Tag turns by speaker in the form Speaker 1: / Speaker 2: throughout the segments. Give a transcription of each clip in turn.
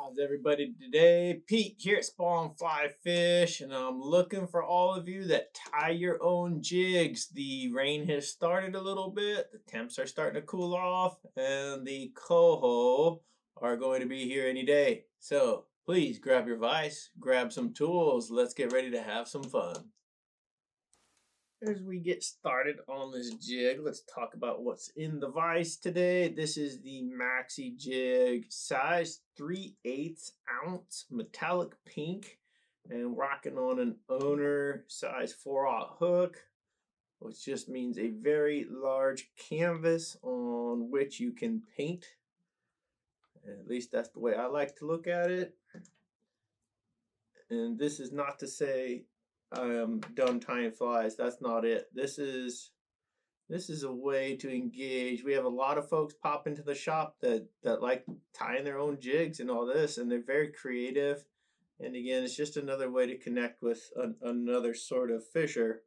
Speaker 1: How's everybody today? Pete here at Spawn Fly Fish, and I'm looking for all of you that tie your own jigs. The rain has started a little bit, the temps are starting to cool off, and the coho are going to be here any day. So please grab your vise, grab some tools, let's get ready to have some fun. As we get started on this jig, let's talk about what's in the vise today. This is the maxi jig, size 3/8 ounce, metallic pink, and rocking on an owner size 4/0 hook, which just means a very large canvas on which you can paint. At least that's the way I like to look at it. And this is not to say I am done tying flies. That's not it. This is a way to engage. We have a lot of folks pop into the shop that like tying their own jigs and all this, and they're very creative. And again, it's just another way to connect with another sort of fisher.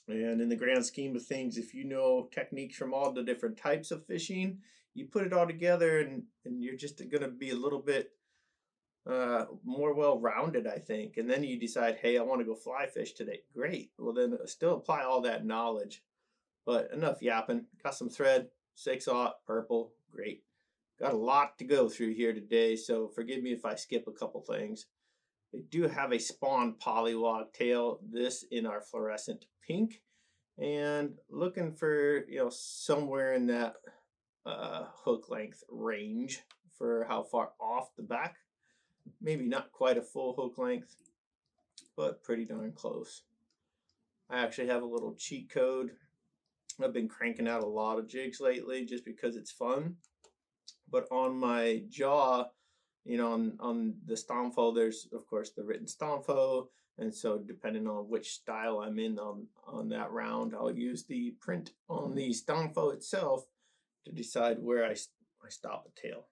Speaker 1: And in the grand scheme of things, if you know techniques from all the different types of fishing, you put it all together and you're just going to be a little bit more well-rounded, I think. And then you decide, hey, I want to go fly fish today. Great. Well, then still apply all that knowledge. But enough yapping. Got some thread, 6/0 purple. Great. Got a lot to go through here today, so forgive me if I skip a couple things. We do have a Spawn Polliwog tail, this in our fluorescent pink, and looking for somewhere in that hook length range for how far off the back. Maybe not quite a full hook length, but pretty darn close. I actually have a little cheat code. I've been cranking out a lot of jigs lately just because it's fun. But on my jaw, on the stomfo, there's of course the written stomfo. And so depending on which style I'm in on that round, I'll use the print on the stomfo itself to decide where I stop a tail.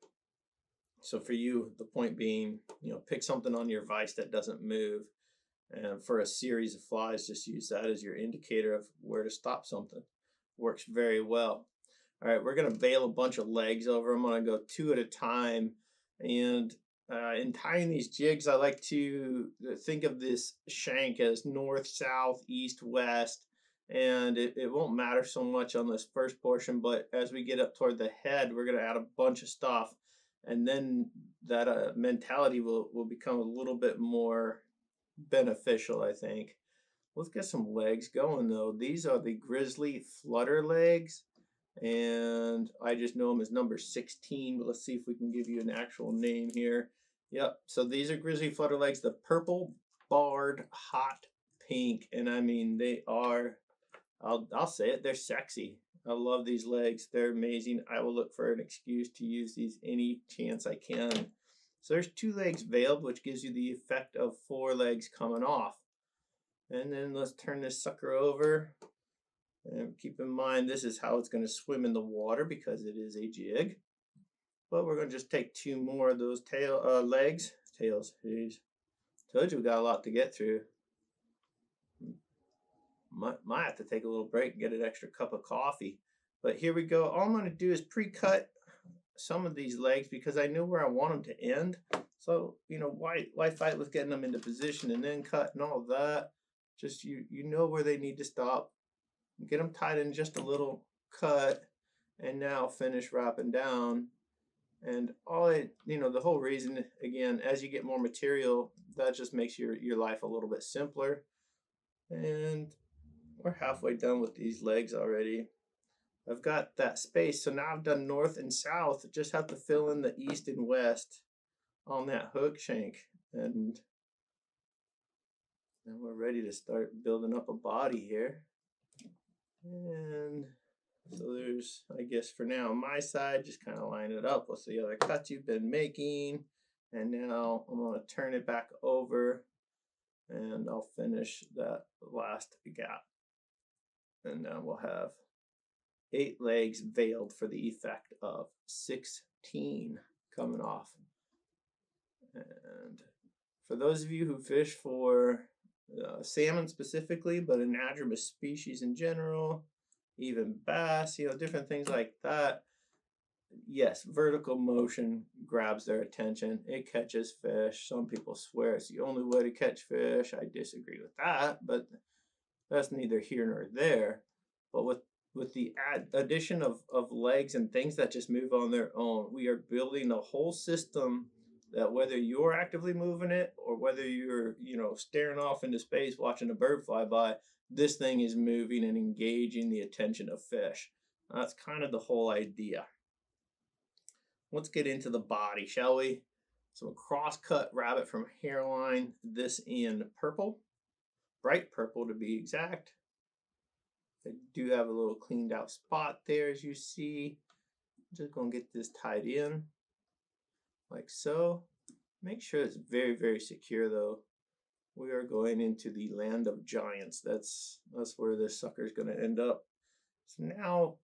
Speaker 1: So for you, the point being, pick something on your vise that doesn't move. And for a series of flies, just use that as your indicator of where to stop something. Works very well. All right, we're going to bail a bunch of legs over. I'm going to go two at a time. And in tying these jigs, I like to think of this shank as north, south, east, west. And it won't matter so much on this first portion, but as we get up toward the head, we're going to add a bunch of stuff. And then that mentality will become a little bit more beneficial, I think. Let's get some legs going, though. These are the Grizzly Flutter legs, and I just know them as number 16, but let's see if we can give you an actual name here. Yep, so these are Grizzly Flutter legs, the purple barred hot pink, and I mean, they are, I'll say it, they're sexy. I love these legs. They're amazing. I will look for an excuse to use these any chance I can. So there's 2 legs veiled, which gives you the effect of 4 legs coming off. And then let's turn this sucker over. And keep in mind, this is how it's going to swim in the water because it is a jig. But we're going to just take 2 more of those legs. Tails. Jeez. Told you we got a lot to get through. Might have to take a little break and get an extra cup of coffee. But here we go. All I'm going to do is pre-cut some of these legs because I know where I want them to end. So, why fight with getting them into position and then cut and all of that? Just you know where they need to stop. Get them tied in just a little cut and now finish wrapping down. And the whole reason, again, as you get more material, that just makes your life a little bit simpler. And we're halfway done with these legs already. I've got that space, so now I've done north and south. Just have to fill in the east and west on that hook shank. And then we're ready to start building up a body here. And so there's, I guess for now, on my side, just kind of line it up with the other cuts you've been making. And now I'm going to turn it back over and I'll finish that last gap. And now we'll have 8 legs veiled for the effect of 16 coming off. And for those of you who fish for salmon specifically, but anadromous species in general, even bass, different things like that, yes, vertical motion grabs their attention. It catches fish. Some people swear it's the only way to catch fish. I disagree with that, but that's neither here nor there. But with the addition of legs and things that just move on their own, we are building a whole system that whether you're actively moving it or whether you're, staring off into space watching a bird fly by, this thing is moving and engaging the attention of fish. That's kind of the whole idea. Let's get into the body, shall we? Some cross-cut rabbit from hairline, this in purple, bright purple to be exact. I do have a little cleaned out spot there, as you see. I'm just going to get this tied in like so. Make sure it's very, very secure though. We are going into the land of giants. That's where this sucker is going to end up. So now,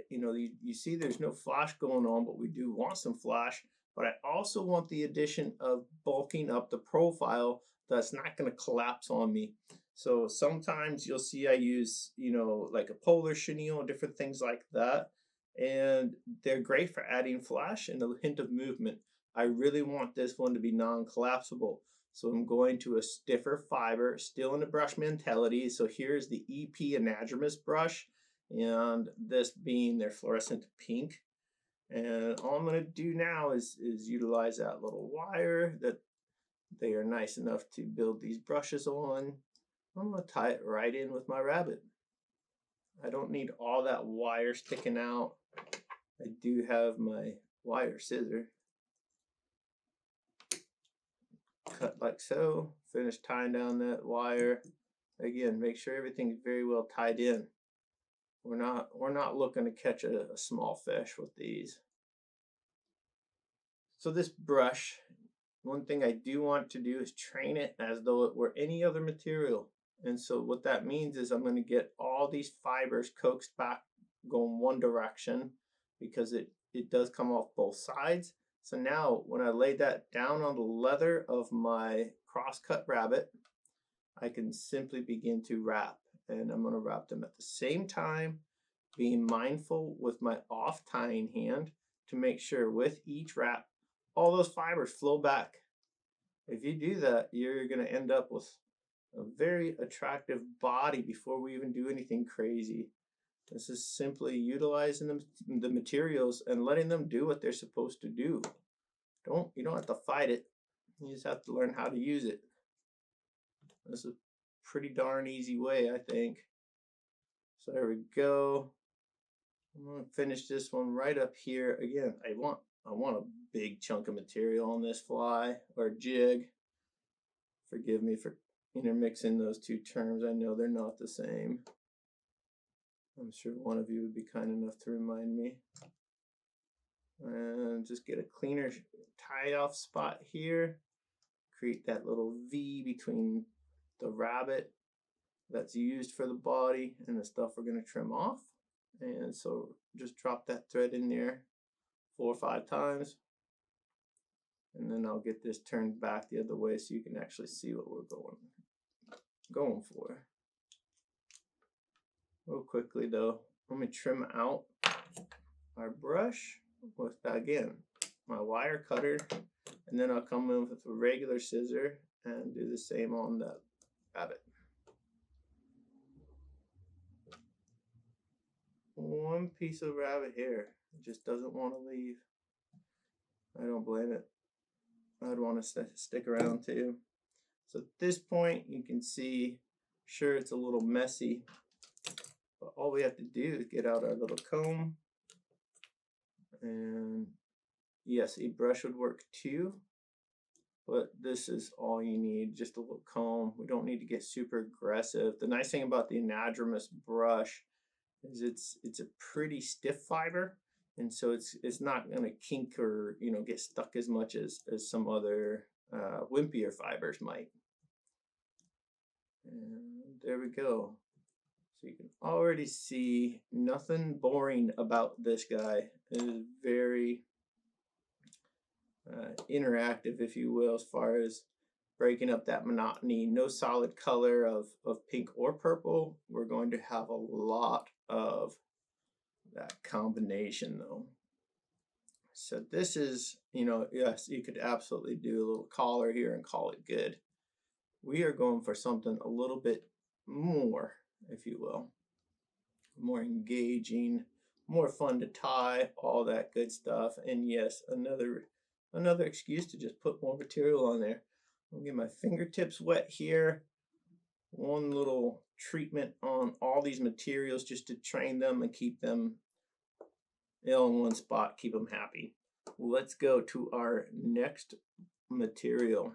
Speaker 1: you see there's no flash going on, but we do want some flash. But I also want the addition of bulking up the profile that's not going to collapse on me. So sometimes you'll see I use, like a polar chenille and different things like that. And they're great for adding flash and a hint of movement. I really want this one to be non-collapsible. So I'm going to a stiffer fiber, still in the brush mentality. So here's the EP Anadromous brush, and this being their fluorescent pink. And all I'm going to do now is utilize that little wire that they are nice enough to build these brushes on. I'm going to tie it right in with my rabbit. I don't need all that wire sticking out. I do have my wire scissor. Cut like so. Finish tying down that wire. Again, make sure everything's very well tied in. We're not looking to catch a small fish with these. So this brush, one thing I do want to do is train it as though it were any other material. And so what that means is I'm going to get all these fibers coaxed back going one direction, because it does come off both sides. So now when I lay that down on the leather of my crosscut rabbit, I can simply begin to wrap. And I'm going to wrap them at the same time, being mindful with my off tying hand to make sure with each wrap, all those fibers flow back. If you do that, you're going to end up with a very attractive body before we even do anything crazy. This is simply utilizing the materials and letting them do what they're supposed to do. You don't have to fight it. You just have to learn how to use it. This is a pretty darn easy way, I think. So there we go. I'm going to finish this one right up here. Again, I want a big chunk of material on this fly or jig. Forgive me for intermixing those two terms. I know they're not the same. I'm sure one of you would be kind enough to remind me. And just get a cleaner tie off spot here. Create that little V between the rabbit that's used for the body and the stuff we're going to trim off. And so just drop that thread in there 4 or 5 times. And then I'll get this turned back the other way so you can actually see what we're going for. Real quickly though, let me trim out our brush with, again, my wire cutter, and then I'll come in with a regular scissor and do the same on that rabbit. One piece of rabbit hair, it just doesn't want to leave. I don't blame it. I'd want to stick around too. So at this point, you can see, sure, it's a little messy, but all we have to do is get out our little comb. And yes, a brush would work too, but this is all you need, just a little comb. We don't need to get super aggressive. The nice thing about the Anadromous brush is it's a pretty stiff fiber, and so it's not going to kink or get stuck as much as some other wimpier fibers might. And there we go. So you can already see nothing boring about this guy. It is very interactive, if you will, as far as breaking up that monotony. No solid color of pink or purple. We're going to have a lot of that combination though. So this is, yes, you could absolutely do a little collar here and call it good. We are going for something a little bit more, if you will, more engaging, more fun to tie, all that good stuff. And yes, another excuse to just put more material on there. I'll get my fingertips wet here. One little treatment on all these materials just to train them and keep them in one spot, keep them happy. Let's go to our next material.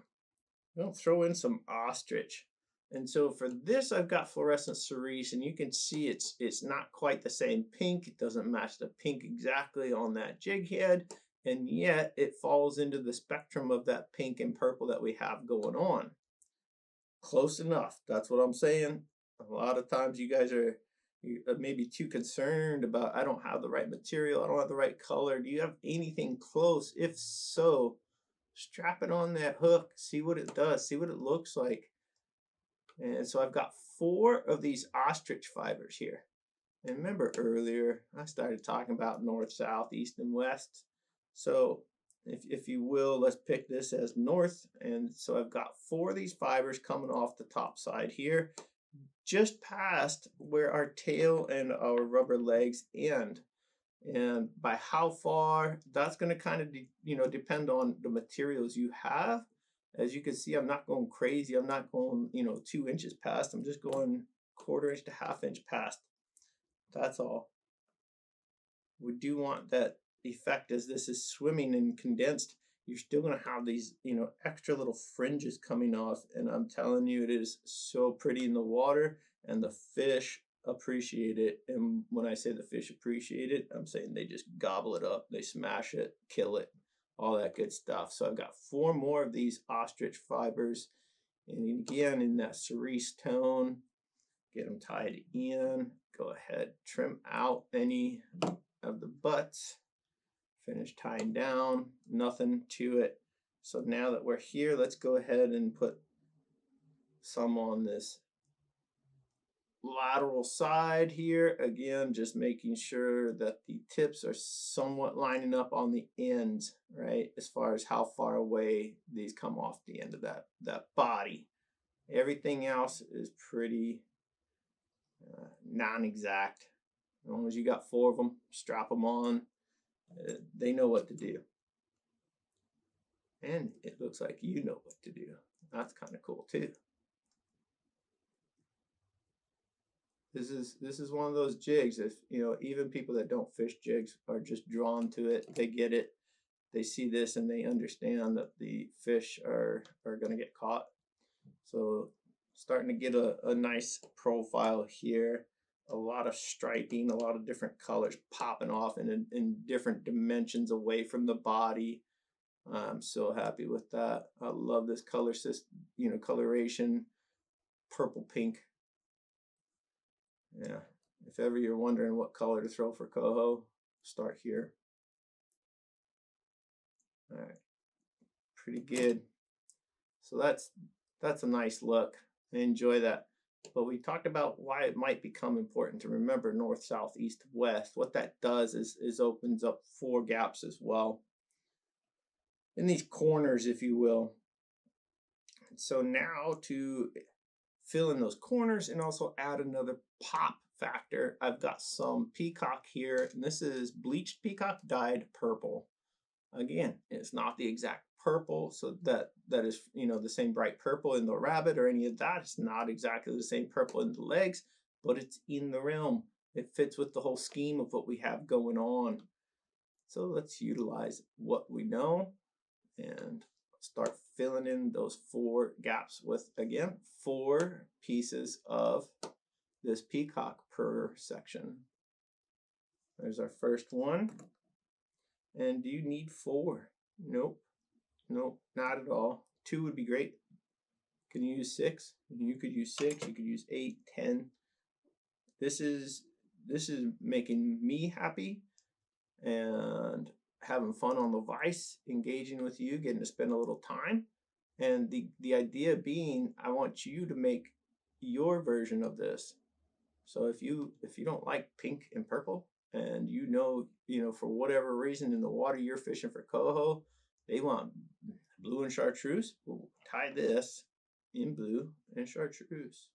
Speaker 1: We'll throw in some ostrich. And so for this, I've got fluorescent cerise, and you can see it's not quite the same pink. It doesn't match the pink exactly on that jig head, and yet it falls into the spectrum of that pink and purple that we have going on. Close enough. That's what I'm saying. A lot of times you guys are maybe too concerned about, I don't have the right material, I don't have the right color. Do you have anything close? If so, strap it on that hook, see what it does, see what it looks like. And so I've got 4 of these ostrich fibers here. And remember earlier, I started talking about north, south, east, and west. So if you will, let's pick this as north. And so I've got 4 of these fibers coming off the top side here, just past where our tail and our rubber legs end. And by how far, that's going to kind of depend on the materials you have. As you can see, I'm not going crazy. I'm not going 2 inches past. I'm just going 1/4 inch to 1/2 inch past. That's all. We do want that effect as this is swimming and condensed. You're still going to have these extra little fringes coming off, and I'm telling you, it is so pretty in the water, and the fish appreciate it. And when I say the fish appreciate it, I'm saying they just gobble it up, they smash it, kill it, all that good stuff. So I've got 4 more of these ostrich fibers, and again in that cerise tone. Get them tied in. Go ahead, trim out any of the butts. Finish tying down, nothing to it. So now that we're here, let's go ahead and put some on this lateral side here. Again, just making sure that the tips are somewhat lining up on the ends, right? As far as how far away these come off the end of that body. Everything else is pretty non-exact. As long as you got 4 of them, strap them on. They know what to do. And it looks like you know what to do. That's kind of cool too. This is one of those jigs. If even people that don't fish jigs are just drawn to it. They get it. They see this and they understand that the fish are going to get caught. So starting to get a nice profile here. A lot of striping, a lot of different colors popping off in different dimensions away from the body. I'm so happy with that. I love this color system, coloration, purple, pink. Yeah, if ever you're wondering what color to throw for Coho, start here. All right, pretty good. So that's a nice look. I enjoy that. But we talked about why it might become important to remember north, south, east, west. What that does is opens up 4 gaps as well in these corners, if you will. So now to fill in those corners and also add another pop factor, I've got some Peacock here, and this is bleached Peacock dyed purple. Again, it's not the exact purple, so that is the same bright purple in the rabbit or any of that. It's not exactly the same purple in the legs, but it's in the realm. It fits with the whole scheme of what we have going on. So let's utilize what we know and start filling in those 4 gaps with, again, 4 pieces of this peacock per section. There's our first one. And do you need 4? Nope. Nope, not at all. 2 would be great. Can you use 6? You could use 6, you could use 8, 10. This is making me happy and having fun on the vise, engaging with you, getting to spend a little time. And the idea being, I want you to make your version of this. So if you don't like pink and purple and you know, for whatever reason in the water you're fishing for coho, they want blue and chartreuse. We'll tie this in blue and chartreuse.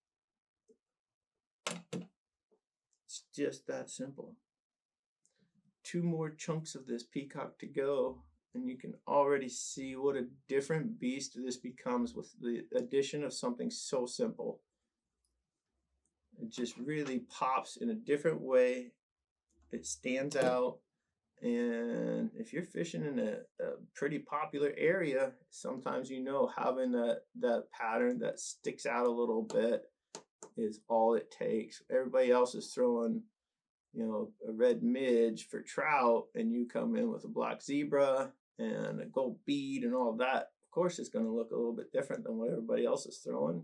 Speaker 1: It's just that simple. 2 more chunks of this peacock to go, and you can already see what a different beast this becomes with the addition of something so simple. It just really pops in a different way. It stands out. And if you're fishing in a pretty popular area, sometimes having that pattern that sticks out a little bit is all it takes. Everybody else is throwing a red midge for trout, and you come in with a black zebra and a gold bead and all that. Of course, it's going to look a little bit different than what everybody else is throwing.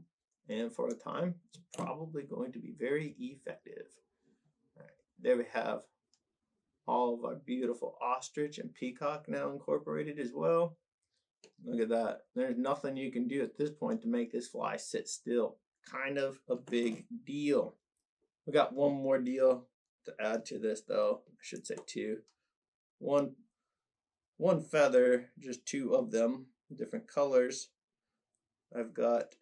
Speaker 1: And for a time, it's probably going to be very effective. All right, there we have all of our beautiful ostrich and peacock now incorporated as well. Look at that. There's nothing you can do at this point to make this fly sit still. Kind of a big deal. We got one more deal to add to this, though. I should say 2. One feather, just 2 of them, different colors. I've got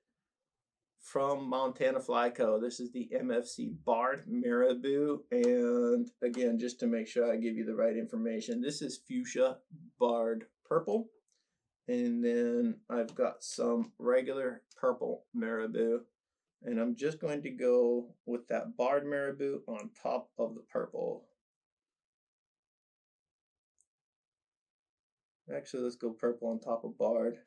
Speaker 1: from Montana Fly Co. This is the MFC Barred Marabou, and again, just to make sure I give you the right information, this is Fuchsia Barred Purple, and then I've got some regular purple Marabou, and I'm just going to go with that Barred Marabou on top of the purple. Actually, let's go purple on top of barred.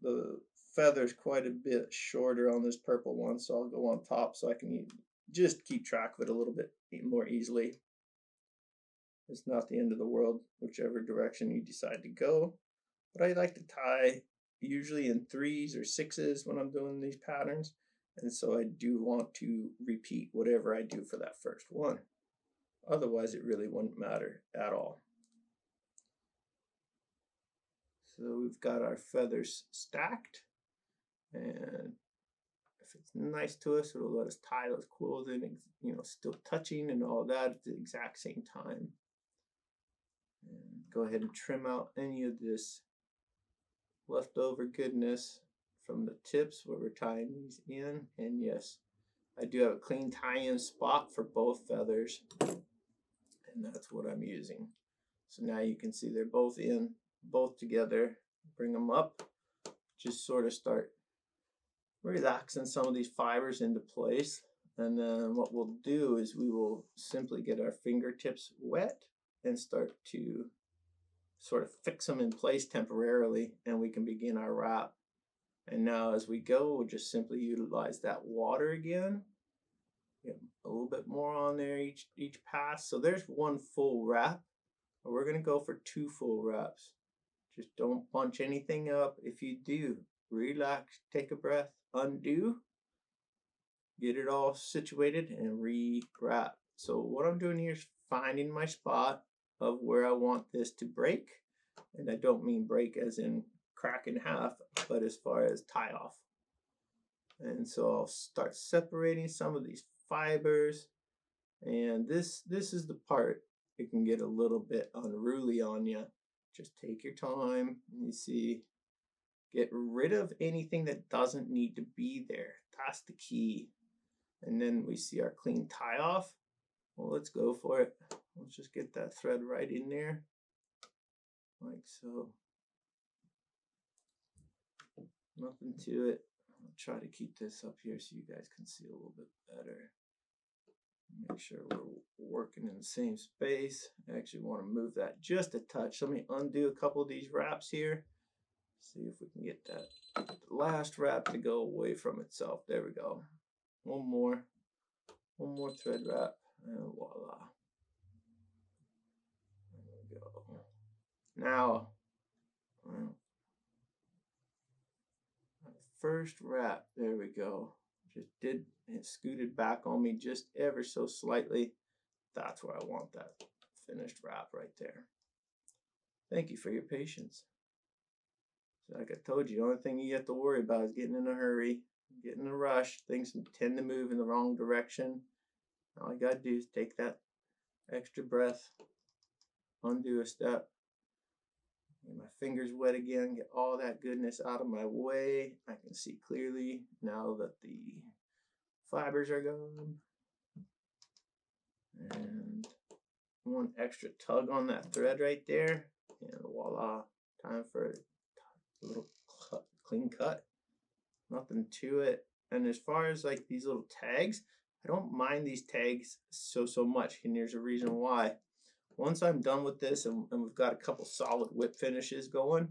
Speaker 1: The feather's quite a bit shorter on this purple one, so I'll go on top so I can just keep track of it a little bit more easily. It's not the end of the world, whichever direction you decide to go. But I like to tie usually in 3s or 6s when I'm doing these patterns, and so I do want to repeat whatever I do for that first one. Otherwise, it really wouldn't matter at all. So we've got our feathers stacked, and if it's nice to us, it'll let us tie those quills in, still touching and all that at the exact same time. And go ahead and trim out any of this leftover goodness from the tips where we're tying these in. And yes, I do have a clean tie-in spot for both feathers, and that's what I'm using. So now you can see they're both in, both together. Bring them up, just sort of start relaxing some of these fibers into place, and then what we'll do is we will simply get our fingertips wet and start to sort of fix them in place temporarily, and we can begin our wrap. And now as we go, we'll just simply utilize that water again. Get a little bit more on there each pass. So there's 1 full wrap. We're going to go for 2 full wraps. Just don't bunch anything up. If you do, relax, take a breath, undo, get it all situated, and re-wrap. So what I'm doing here is finding my spot of where I want this to break. And I don't mean break as in crack in half, but as far as tie off. And so I'll start separating some of these fibers. And this is the part it can get a little bit unruly on you. Just take your time, and you see, get rid of anything that doesn't need to be there. That's the key. And then we see our clean tie off. Well, let's go for it. Let's just get that thread right in there, like so. Nothing to it. I'll try to keep this up here so you guys can see a little bit better. Make sure we're working in the same space. I actually want to move that just a touch. Let me undo a couple of these wraps here. See if we can get that last wrap to go away from itself. There we go. One more thread wrap, and voila. There we go. Now, first wrap, there we go. It scooted back on me just ever so slightly. That's where I want that finished wrap right there. Thank you for your patience. So like I told you, the only thing you have to worry about is getting in a hurry, getting in a rush. Things tend to move in the wrong direction. All you gotta do is take that extra breath, undo a step. Get my fingers wet again, get all that goodness out of my way. I can see clearly now that the fibers are gone. And one extra tug on that thread right there, and voila, time for a little clean cut. Nothing to it. And as far as like these little tags, I don't mind these tags so much, and there's a reason why. Once I'm done with this and we've got a couple solid whip finishes going,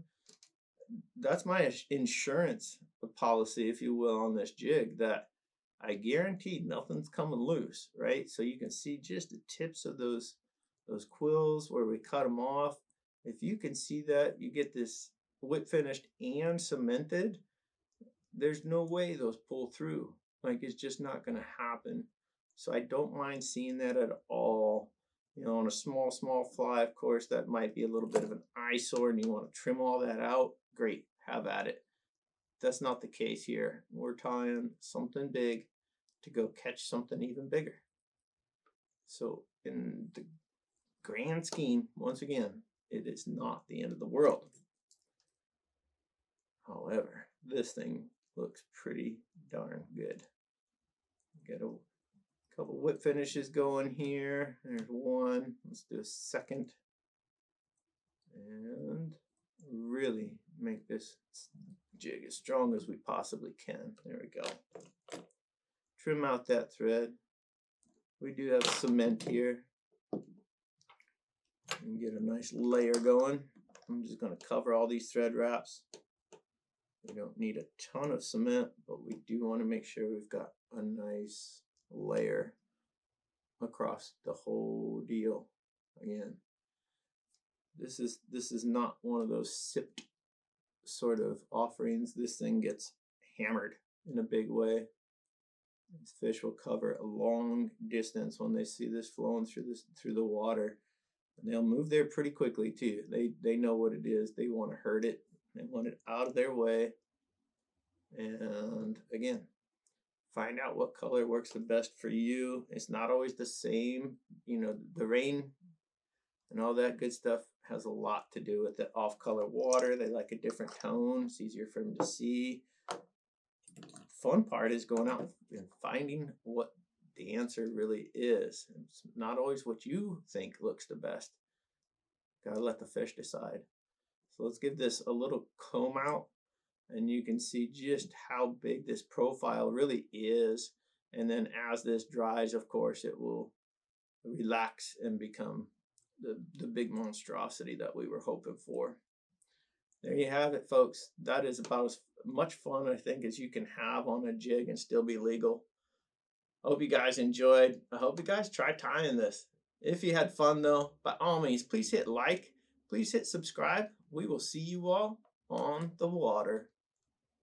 Speaker 1: that's my insurance policy, if you will, on this jig, that I guarantee nothing's coming loose, right? So you can see just the tips of those quills where we cut them off. If you can see that, you get this whip finished and cemented, there's no way those pull through. Like, it's just not going to happen. So I don't mind seeing that at all. You know, on a small fly, of course, that might be a little bit of an eyesore and you want to trim all that out. Great, have at it. That's not the case here. We're tying something big to go catch something even bigger. So in the grand scheme, once again, it is not the end of the world. However, this thing looks pretty darn good. Get a couple whip finishes going here. There's one. Let's do a second. And really make this jig as strong as we possibly can. There we go. Trim out that thread. We do have cement here. And get a nice layer going. I'm just going to cover all these thread wraps. We don't need a ton of cement, but we do want to make sure we've got a nice layer across the whole deal. Again, this is not one of those sipped sort of offerings. This thing gets hammered in a big way. These fish will cover a long distance when they see this flowing through the water, and they'll move there pretty quickly too. They know what it is. They want to hurt it. They want it out of their way. And again, find out what color works the best for you. It's not always the same. You know, the rain and all that good stuff has a lot to do with the off-color water. They like a different tone. It's easier for them to see. Fun part is going out and finding what the answer really is. It's not always what you think looks the best. Gotta let the fish decide. So let's give this a little comb out, and you can see just how big this profile really is. And then as this dries, of course, it will relax and become the big monstrosity that we were hoping for. There you have it, folks. That is about as much fun, I think, as you can have on a jig and still be legal. I hope you guys enjoyed. I hope you guys try tying this. If you had fun, though, by all means, please hit like. Please hit subscribe. We will see you all on the water.